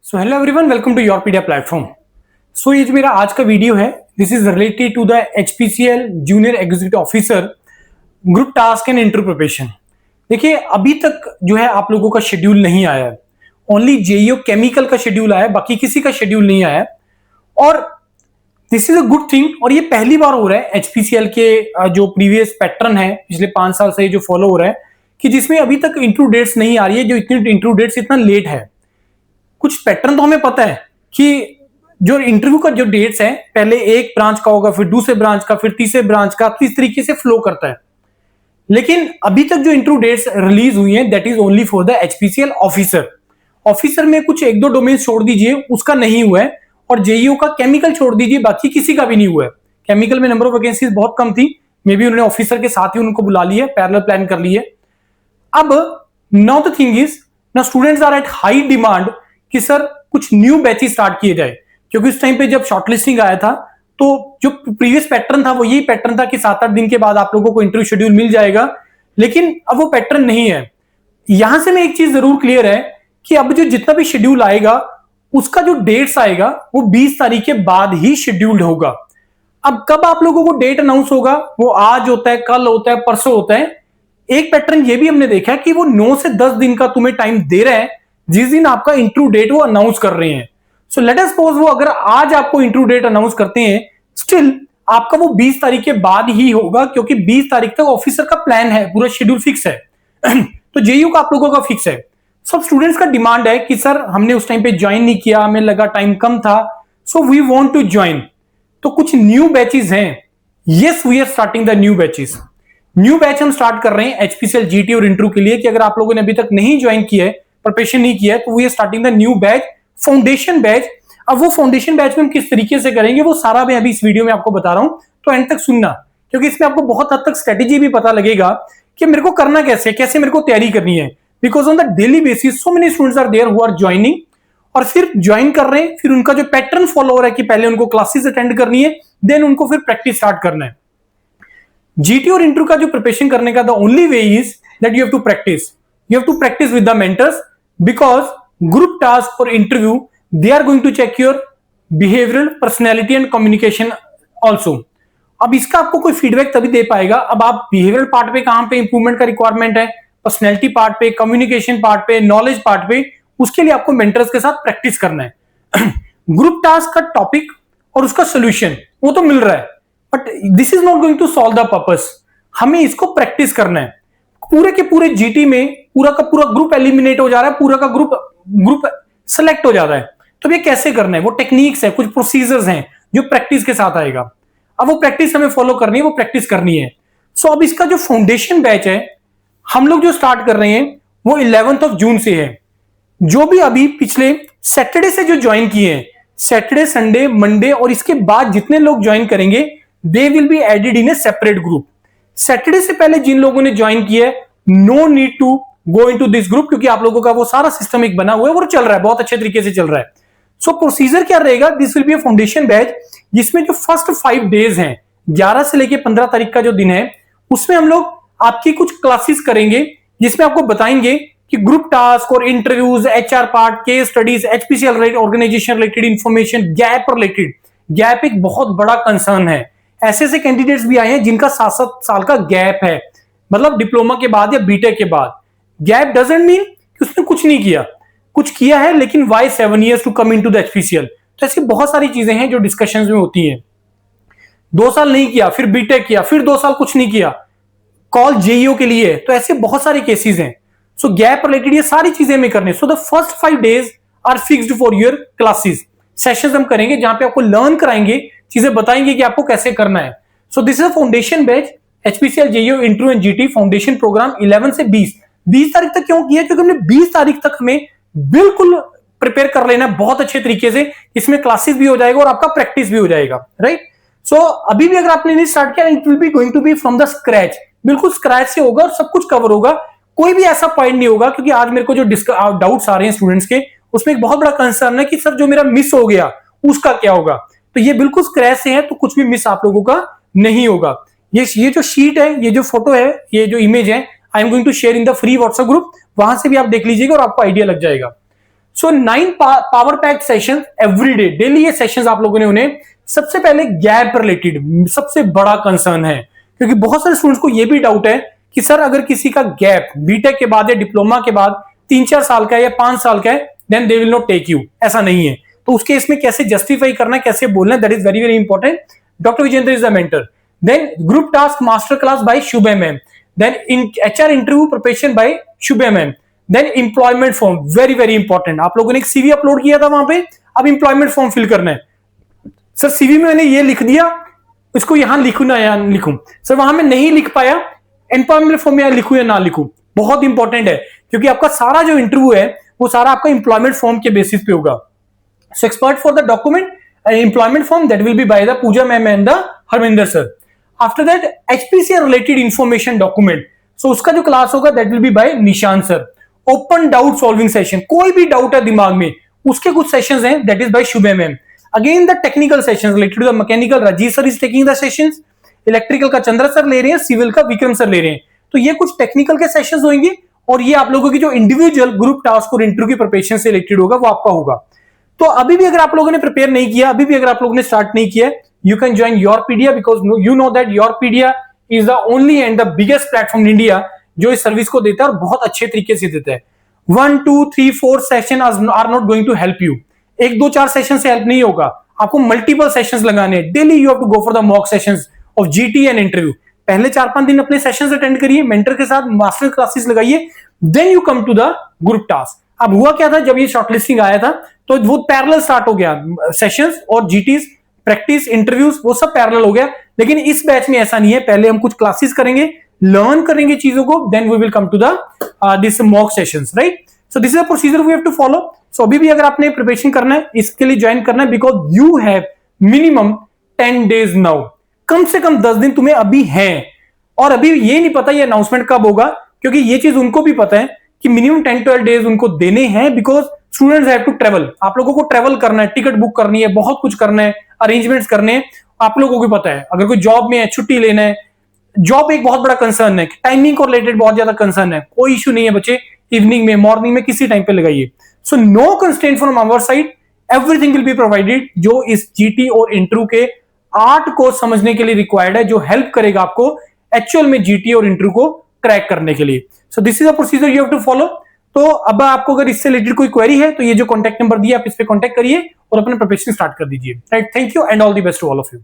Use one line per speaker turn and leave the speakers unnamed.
So hello everyone, welcome to Yourpedia platform. So ये जो मेरा आज का वीडियो है, this is related to the HPCL junior executive officer group task and interview preparation. देखिए, अभी तक जो है आप लोगों का शेड्यूल नहीं आया है। ओनली जेईओ केमिकल का शेड्यूल आया है, बाकी किसी का शेड्यूल नहीं आया है। और this is a good thing, और ये पहली बार हो रहा है एचपीसीएल के जो प्रीवियस पैटर्न है पिछले 5 साल से जो फॉलो हो रहा है कि जिसमें अभी तक इंटरव्यू डेट्स नहीं आ रही है। जो इतनी इंटरव्यू डेट्स इतना लेट है, कुछ पैटर्न तो हमें पता है कि जो इंटरव्यू का जो डेट्स है, पहले एक ब्रांच का होगा, फिर दूसरे ब्रांच का, फिर तीसरे ब्रांच का, इस तरीके से फ्लो करता है। लेकिन अभी तक जो इंटरव्यू डेट्स रिलीज हुई हैं, that is only for the HPCL officer. Officer में कुछ एक दो डोमेन छोड़ दीजिए, उसका नहीं हुआ है। और जेईओ का केमिकल छोड़ दीजिए, बाकी किसी का भी नहीं हुआ है। केमिकल में नंबर ऑफ वैकेंसीज बहुत कम थी, मे बी उन्होंने ऑफिसर के साथ ही उनको बुला लिया, पैरेलल प्लान कर लिए। अब now the thing is, now students are at high demand कि सर कुछ न्यू बैचेस स्टार्ट किए जाए, क्योंकि उस टाइम पे जब शॉर्टलिस्टिंग आया था तो जो प्रीवियस पैटर्न था वो यही पैटर्न था कि 7-8 दिन के बाद आप लोगों को इंटरव्यू शेड्यूल मिल जाएगा। लेकिन अब वो पैटर्न नहीं है। यहां से मैं एक चीज जरूर क्लियर है कि अब जो जितना भी शेड्यूल आएगा उसका जो डेट्स आएगा वो 20 तारीख के बाद ही शेड्यूल्ड होगा। अब कब आप लोगों को डेट अनाउंस होगा, वो आज होता है, कल होता है, परसों होता है। एक पैटर्न ये भी हमने देखा है कि वो 9 से 10 दिन का तुम्हें टाइम दे रहा है, जिस दिन आपका इंटरव्यू डेट वो अनाउंस कर रहे हैं। सो लेट अस सपोज वो अगर आज आपको इंटरव्यू डेट अनाउंस करते हैं, स्टिल आपका वो 20 तारीख के बाद ही होगा, क्योंकि 20 तारीख तक ऑफिसर का प्लान है, पूरा शेड्यूल फिक्स है। तो जेईयू का आप लोगों का फिक्स है। सब स्टूडेंट्स का डिमांड है कि सर हमने उस टाइम पे ज्वाइन नहीं किया, हमें लगा टाइम कम था, so we want to join. तो कुछ न्यू बैचेस हैं। Yes, we are starting the new batches. New batch हम स्टार्ट कर रहे हैं एचपीसीएल जीटी और इंटरव्यू के लिए, कि अगर आप लोगों ने अभी तक नहीं ज्वाइन किया है, प्रिपरेशन नहीं किया है, तो we are starting the new batch, foundation batch. अब वो फाउंडेशन बैच में हम किस तरीके से करेंगे, वो सारा मैं अभी इस वीडियो में आपको बता रहा हूं, तो एंड तक सुनना, क्योंकि इसमें आपको बहुत हद तक स्ट्रेटेजी भी पता लगेगा कि मेरे को करना कैसे, कैसे मेरे को तैयारी करनी है। Because on the daily basis so many students are there who are joining, और फिर ज्वाइन कर रहे हैं, फिर उनका जो पैटर्न फॉलो हो रहा है कि पहले उनको क्लासेस अटेंड करनी है, देन उनको फिर प्रैक्टिस स्टार्ट करना है। जीटी और इंटरव्यू का जो प्रिपरेशन करने का the only way is that you have to practise. You have to practise with the mentors, because group task और interview they are going to check your behavioural, personality and communication also. अब इसका आपको कोई feedback तभी दे पाएगा, अब आप behavioural part पे कहां पे इंप्रूवमेंट का रिक्वायरमेंट है, पर्सनैलिटी पार्ट पे, कम्युनिकेशन पार्ट पे, नॉलेज पार्ट पे, उसके लिए आपको मेंटर्स के साथ प्रैक्टिस करना है। ग्रुप टास्क का टॉपिक और उसका सोल्यूशन वो तो मिल रहा है, but this is not going to solve the purpose. हमें इसको प्रैक्टिस करना है। पूरे के पूरे जीटी में पूरा का पूरा ग्रुप एलिमिनेट हो जा रहा है, पूरा का ग्रुप सेलेक्ट हो जा रहा है। तो ये कैसे करना है, वो टेक्निक्स है, कुछ प्रोसीजर्स हैं जो प्रैक्टिस के साथ आएगा। अब वो प्रैक्टिस हमें फॉलो करनी है, वो प्रैक्टिस करनी है। सो अब इसका जो फाउंडेशन बैच है हम लोग जो स्टार्ट कर रहे हैं वो 11 जून से है। जो भी अभी पिछले सैटरडे से जो ज्वाइन किए हैं, सैटरडे, संडे, मंडे, और इसके बाद जितने लोग ज्वाइन करेंगे they will be added in a separate group. Saturday से पहले जिन लोगों ने ज्वाइन किया है, no need to go into this group, क्योंकि आप लोगों का वो सारा सिस्टम एक बना हुआ है, वो चल रहा है, बहुत अच्छे तरीके से चल रहा है। सो प्रोसीजर क्या रहेगा, this will be a foundation batch, जिसमें जो फर्स्ट 5 डेज हैं, 11 से लेके 15 तारीख का जो दिन है, उसमें हम लोग आपकी कुछ क्लासेस करेंगे, जिसमें आपको बताएंगे कि ग्रुप टास्क और interviews, HR part, case studies, HPCL organization related information, gap related. Gap एक बहुत बड़ा कंसर्न है। ऐसे ऐसे कैंडिडेट्स भी आए हैं जिनका 7-7 साल का गैप है, मतलब डिप्लोमा के बाद या बीटेक के बाद। गैप डजंट मीन कि उसने कुछ नहीं किया, कुछ किया है, लेकिन why 7 years to come into the HPCL. तो ऐसी बहुत सारी चीजें हैं जो डिस्कशंस में होती हैं। 2 साल नहीं किया, फिर बीटेक किया, फिर 2 साल कुछ नहीं किया, कॉल जेईओ के लिए। तो ऐसे बहुत सारे केसेस हैं। सो गैप रिलेटेड ये सारी चीजें हमें करनी। So the first 5 days are fixed for your classes. Sessions हम करेंगे जहां पे आपको लर्न कराएंगे, चीजें बताएंगे कि आपको कैसे करना है। So this is a foundation batch, HPCL JEO interview and GT foundation programme 11 से 20 तारीख तक। क्यों किया, क्योंकि हमने 20 तारीख तक हमें बिल्कुल प्रिपेयर कर लेना बहुत अच्छे तरीके से। इसमें क्लासेस भी हो जाएगा और आपका प्रैक्टिस भी हो जाएगा, राइट। सो अभी भी अगर आपने नहीं स्टार्ट किया, it will be going to be from the scratch, बिल्कुल स्क्रैच से होगा और सब कुछ कवर होगा। कोई भी ऐसा पॉइंट नहीं होगा, क्योंकि आज मेरे को जो डाउट्स आ रहे हैं स्टूडेंट्स के, उसमें एक बहुत बड़ा कंसर्न है कि सर जो मेरा मिस हो गया उसका क्या होगा। तो ये बिल्कुल स्क्रैच से है, तो कुछ भी मिस आप लोगों का नहीं होगा। ये जो शीट है, ये जो फोटो है, ये जो इमेज है, I am going to share in the free WhatsApp group, वहां से भी आप देख लीजिएगा और आपको आइडिया लग जाएगा। सो 9 power packed session every day, daily ये सेशंस आप लोगों ने उन्हें, सबसे पहले गैप रिलेटेड सबसे बड़ा कंसर्न है, क्योंकि बहुत सारे स्टूडेंट्स को ये भी डाउट है कि सर अगर किसी का गैप बीटेक के बाद या डिप्लोमा के बाद 3-4 साल का है या 5 साल का है, then they will not take you, ऐसा नहीं है। तो उसके इसमें कैसे जस्टिफाई करना है, कैसे बोलना है, that is very very important. Doctor Vijendra is the mentor. Then group task master class by Shubhe ma'am, then in HR interview preparation by Shubhe ma'am, then employment form, very very important. आप लोगों ने एक सीवी अपलोड किया था वहां पे, अब employment form fill करना है। सर सीवी में मैंने ये लिख दिया, इसको यहां लिखूं ना या लिखूं, सर वहां मैं नहीं लिख पाया, एम्प्लॉयमेंट फॉर्म में लिखूं या ना लिखूं, बहुत इंपॉर्टेंट है, क्योंकि आपका सारा जो इंटरव्यू है वो सारा आपका एम्प्लॉयमेंट फॉर्म के बेसिस पे होगा। So expert for the document employment form that will be by the Pooja ma'am and the Harvinder sir. After that HPCL related information document, so उसका जो क्लास होगा that will be by Nishant sir. Open doubt solving session, कोई भी doubt है दिमाग में उसके कुछ सेशंस हैं, that is by Shubhe ma'am. Again the technical sessions related to the mechanical, Rajeev sir is taking the sessions, electrical का चंद्र सर ले रहे हैं, सिविल का विक्रम सर ले रहे हैं। तो ये कुछ टेक्निकल के सेशंस होंगे, और ये आप लोगों की जो इंडिविजुअल ग्रुप टास्क और इंटरव्यू की प्रिपरेशन से रिलेटेड होगा वो आपका होगा। तो अभी भी अगर आप लोगों ने प्रिपेयर नहीं किया, अभी भी अगर आप लोगों ने स्टार्ट नहीं किया, you can join Yourpedia, because you know that Yourpedia is the only and the biggest platform in India जो इस सर्विस को देता है और बहुत अच्छे तरीके से देता है। 1, 2, 3, 4 session are not going to help you. 1, 2, 4 session से हेल्प नहीं होगा, आपको मल्टीपल सेशंस लगाने हैं। Daily you have to go for the mock sessions of GT and interview. पहले 4-5 दिन अपने सेशंस अटेंड करिए, मेंटर के साथ मास्टर क्लासेस लगाइए, then you come to the group task. अब हुआ क्या था, जब ये शॉर्टलिस्टिंग आया था तो वो पैरेलल स्टार्ट हो गया, सेशंस और जीटीज प्रैक्टिस इंटरव्यूज वो सब पैरेलल हो गया। लेकिन इस बैच में ऐसा नहीं है, पहले हम कुछ क्लासेस करेंगे, लर्न करेंगे चीजों को, then we will come to the this mock sessions, right. So this is the procedure we have to follow. So अभी भी अगर आपने प्रिपरेशन करना है, इसके लिए ज्वाइन करना है, because you have minimum 10 days now, कम से कम 10 दिन तुम्हें अभी है। और अभी ये नहीं पता ये अनाउंसमेंट कब होगा, क्योंकि ये चीज उनको भी पता है कि मिनिमम 10-12 डेज उनको देने हैं, because students have to travel. आप लोगों को ट्रेवल करना है, टिकट बुक करनी है, बहुत कुछ करना है, अरेंजमेंट्स करने हैं। आप लोगों को पता है अगर कोई जॉब में है, छुट्टी लेना है, जॉब एक बहुत बड़ा कंसर्न है, टाइमिंग को रिलेटेड बहुत ज्यादा कंसर्न है, कोई इश्यू नहीं है बच्चे, इवनिंग में, मॉर्निंग में, किसी टाइम पे लगाइए। So no constraint from our side, everything will be provided जो इस जीटी और इंटरव्यू के 8 को समझने के लिए रिक्वायर्ड है, जो हेल्प करेगा आपको एक्चुअल में जीटी और इंटरव्यू को क्रैक करने के लिए। So this is the procedure you have to follow. तो अब आपको अगर इससे रिलेटेड कोई क्वेरी है तो ये जो कॉन्टैक्ट नंबर दिया आप इस पे कॉन्टैक्ट करिए और अपना प्रिपरेशन स्टार्ट कर दीजिए, right. Thank you and all the best to all of you.